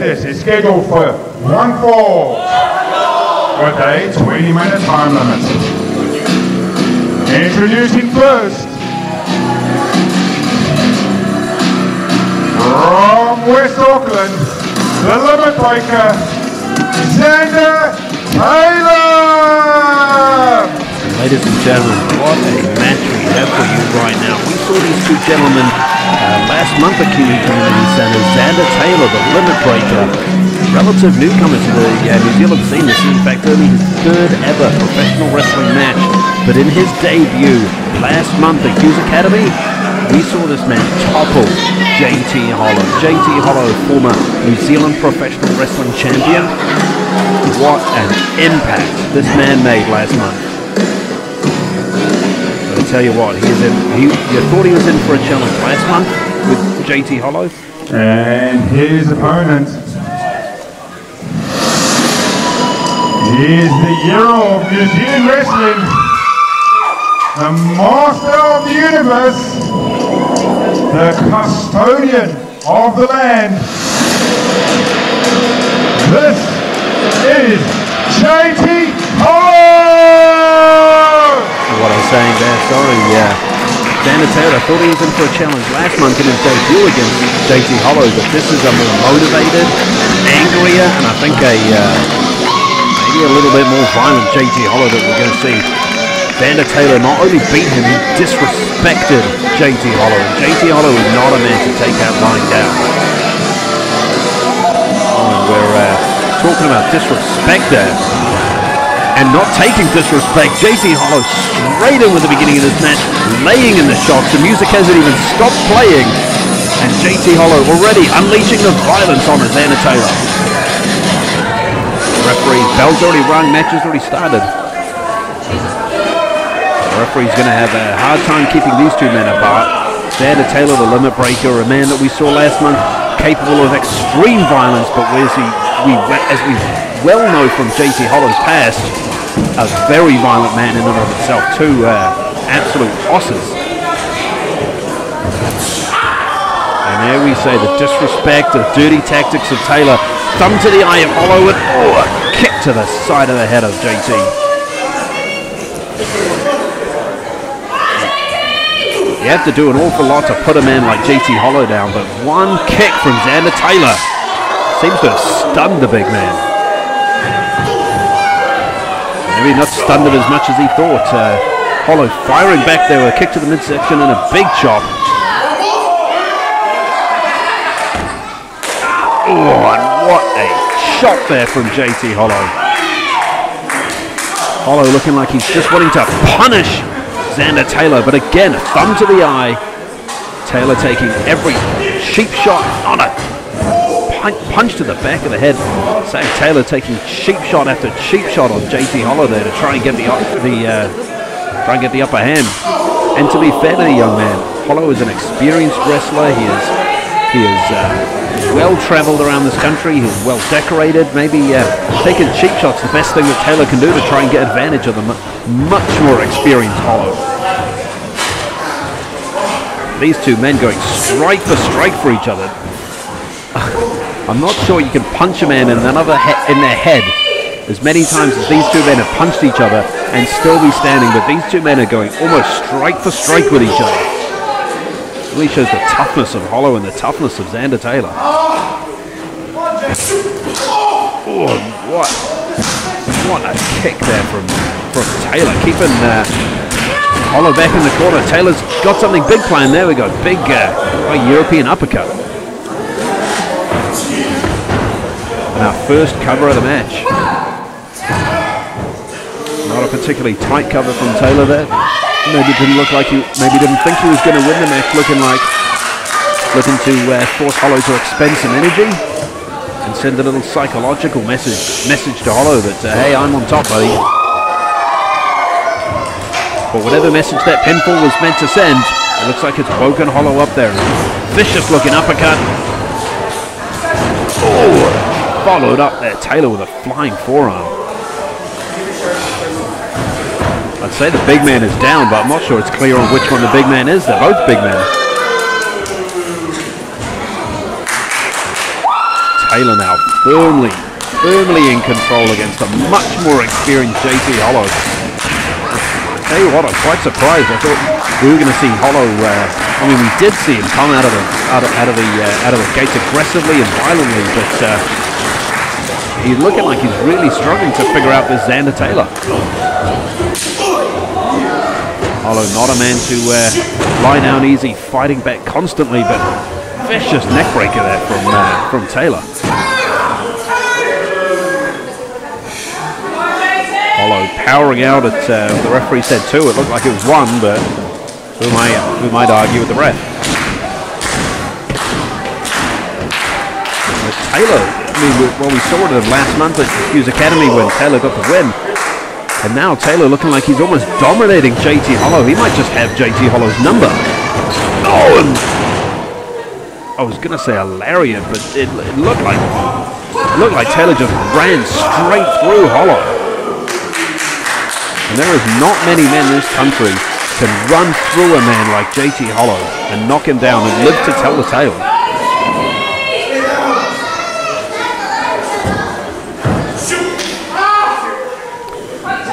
contest is scheduled for 1 fall with a 20-minute time limit. Introducing first, from West Auckland, the limit breaker, Xander Taylor! Ladies and gentlemen, what a match we have for you right now. We saw these two gentlemen last month at Kiwi Community Centre. Xander Taylor, the limit breaker, relative newcomer to the New Zealand scene. This is in fact only his third ever professional wrestling match. But in his debut last month at Hughes Academy, we saw this man topple JT Hollow. JT Hollow, former New Zealand professional wrestling champion. What an impact this man made last month. But I tell you what, you thought he was in for a challenge last month with JT Hollow. And his opponent is the hero of New Zealand wrestling, the master of the universe, the custodian of the land. This is JT Hollow! What I was saying there, sorry, Xander Taylor thought he was in for a challenge last month in his debut against JT Hollow, but this is a more motivated, angrier, and I think maybe a little bit more violent JT Hollow that we're going to see. Xander Taylor not only beat him, he disrespected JT Hollow. And JT Hollow is not a man to take out lying down. Oh, and we're talking about disrespect there. And not taking disrespect. JT Hollow straight in with the beginning of this match, laying in the shots. The music hasn't even stopped playing. And JT Hollow already unleashing the violence on Xander Taylor. Referee's bell's already rung, match has already started. The referee's going to have a hard time keeping these two men apart. Xander Taylor, the limit breaker, a man that we saw last month, capable of extreme violence, but as we well know from JT Hollow's past, a very violent man in and of itself. Two absolute bosses. And there we say the disrespect, the dirty tactics of Taylor. Thumb to the eye of Hollow and a kick to the side of the head of JT. You have to do an awful lot to put a man like JT Hollow down, but one kick from Xander Taylor seems to have stunned the big man. Maybe not stunned him as much as he thought. Hollow firing back there, a kick to the midsection and a big chop. Oh, and what a shot there from JT Hollow. Hollow looking like he's just wanting to punish Xander Taylor, but again, a thumb to the eye. Taylor taking every cheap shot on it. Punch to the back of the head. Zach Taylor taking cheap shot after cheap shot on JT Hollow there to try and get the upper hand. And to be fair to the young man, Hollow is an experienced wrestler. He is well traveled around this country. He's well decorated. Maybe taking cheap shots the best thing that Taylor can do to try and get advantage of the much more experienced Hollow. These two men going strike for strike for each other. I'm not sure you can punch a man in their head as many times as these two men have punched each other and still be standing, but these two men are going almost strike for strike with each other. Really shows the toughness of Hollow and the toughness of Xander Taylor. Oh, what a kick there from Taylor, keeping Hollow back in the corner. Taylor's got something big planned there. We got big European uppercut. And our first cover of the match. Not a particularly tight cover from Taylor there. Maybe didn't look like maybe didn't think he was going to win the match. Looking to force Hollow to expend some energy and send a little psychological message to Hollow that hey, I'm on top, buddy. But whatever message that pinfall was meant to send, it looks like it's woken Hollow up there. Vicious looking uppercut. Oh, followed up there Taylor with a flying forearm. I'd say the big man is down, but I'm not sure it's clear on which one the big man is. They're both big men. Taylor now firmly in control against a much more experienced JT Hollow. Tell you what, I'm quite surprised. I thought we were going to see Hollow. I mean, we did see him come out of the gates aggressively and violently, but he's looking like he's really struggling to figure out this Xander Taylor. Hollow not a man to lie down easy, fighting back constantly, but vicious neck breaker there from Taylor. Hollow powering out at the referee said 2. It looked like it was 1, but who might argue with the ref? But Taylor, I mean, we saw it last month at Hughes Academy when Taylor got the win. And now Taylor looking like he's almost dominating JT Hollow. He might just have JT Hollow's number. Oh, and I was going to say a lariat, but it looked like Taylor just ran straight through Hollow. And there is not many men in this country can run through a man like JT Hollow and knock him down and live to tell the tale.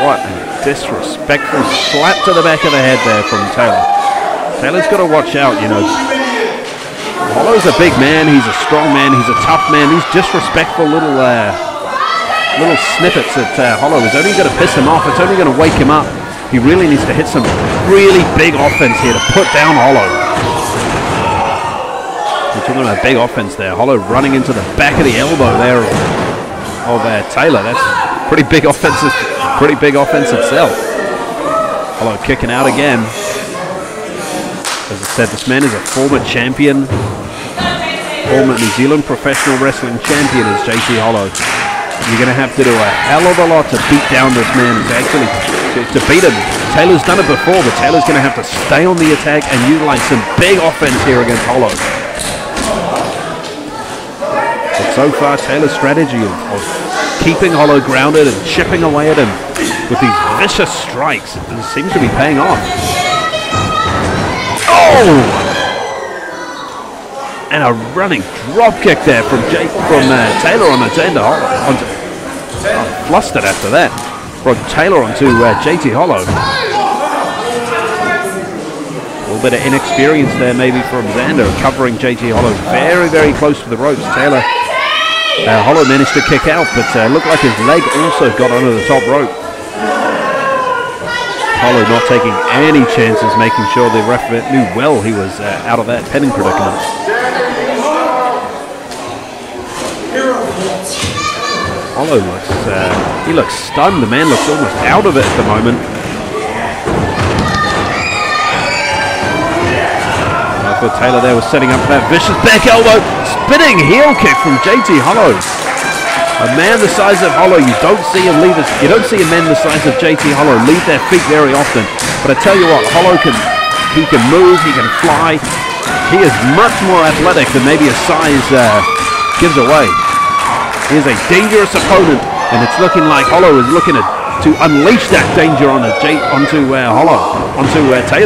What a disrespectful slap to the back of the head there from Taylor. Taylor's got to watch out, you know. Hollow's a big man, he's a strong man, he's a tough man. These disrespectful little snippets at Hollow is only going to piss him off. It's only going to wake him up. He really needs to hit some really big offense here to put down Hollow. We're talking about big offense there. Hollow running into the back of the elbow there of Taylor. That's pretty big offense itself. Hollow kicking out again. As I said, this man is a former champion, former New Zealand professional wrestling champion is JT Hollow. You're going to have to do a hell of a lot to beat down this man, to beat him. Taylor's done it before, but Taylor's going to have to stay on the attack and utilize some big offense here against Hollow. But so far, Taylor's strategy of keeping Hollow grounded and chipping away at him with these vicious strikes seems to be paying off. Oh! And a running drop kick there from Taylor on Xander Hollow. Flustered after that. From Taylor onto JT Hollow. A little bit of inexperience there maybe from Xander, covering JT Hollow very, very close to the ropes. Taylor, Hollow managed to kick out, but looked like his leg also got under the top rope. Hollow not taking any chances, making sure the ref knew well he was out of that pinning predicament. Hollow looks stunned. The man looks almost out of it at the moment. I thought Taylor there was setting up that vicious back elbow. Spinning heel kick from JT Hollow. A man the size of Hollow, you don't see a man the size of JT Hollow leave their feet very often. But I tell you what, Hollow can move, he can fly. He is much more athletic than maybe his size gives away. He is a dangerous opponent, and it's looking like Hollow is looking to unleash that danger onto Taylor,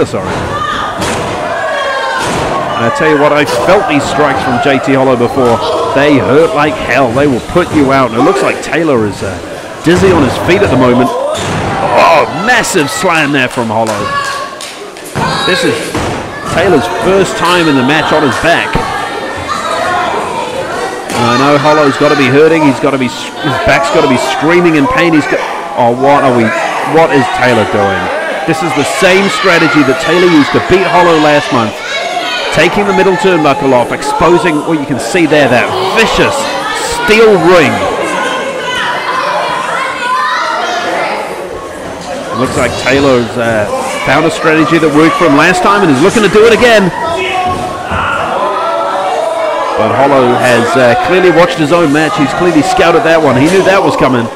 sorry. And I tell you what, I felt these strikes from JT Hollow before. They hurt like hell. They will put you out. And it looks like Taylor is dizzy on his feet at the moment. Oh, massive slam there from Hollow. This is Taylor's first time in the match on his back. I know Hollow's got to be hurting. His back's got to be screaming in pain. What is Taylor doing? This is the same strategy that Taylor used to beat Hollow last month. Taking the middle turnbuckle off, exposing what you can see there, that vicious steel ring. It looks like Taylor's found a strategy that worked for him last time and is looking to do it again. But Hollow has clearly watched his own match. He's clearly scouted that one. He knew that was coming.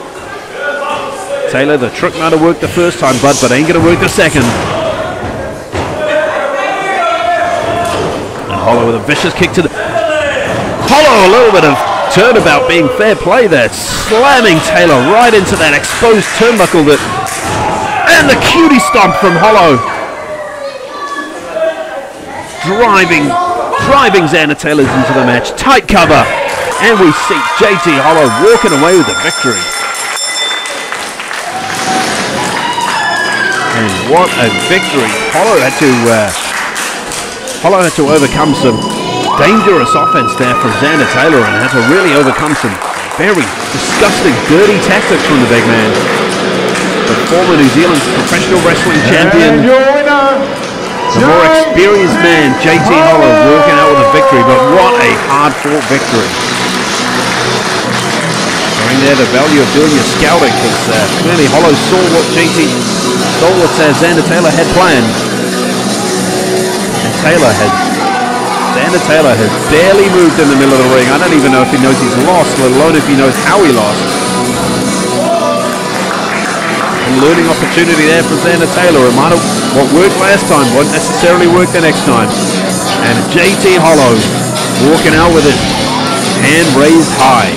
Taylor, the trick might have worked the first time, bud, but ain't going to work the second. And Hollow with a vicious kick to the... Hollow, a little bit of turnabout being fair play there. Slamming Taylor right into that exposed turnbuckle. And the cutie stomp from Hollow. Driving Xander Taylor into the match. Tight cover. And we see JT Hollow walking away with the victory. And what a victory. Hollow had to overcome some dangerous offense there from Xander Taylor and had to really overcome some very disgusting, dirty tactics from the big man. The former New Zealand professional wrestling champion, the more experienced man, JT Hollow, walking out with a victory, but what a hard-fought victory. Showing there the value of doing your scouting, because clearly Hollow saw what Xander Taylor had planned. And Xander Taylor has barely moved in the middle of the ring. I don't even know if he knows he's lost, let alone if he knows how he lost. And learning opportunity there for Xander Taylor. It might have, what worked last time won't necessarily work the next time. And JT Hollow walking out with his hand raised high.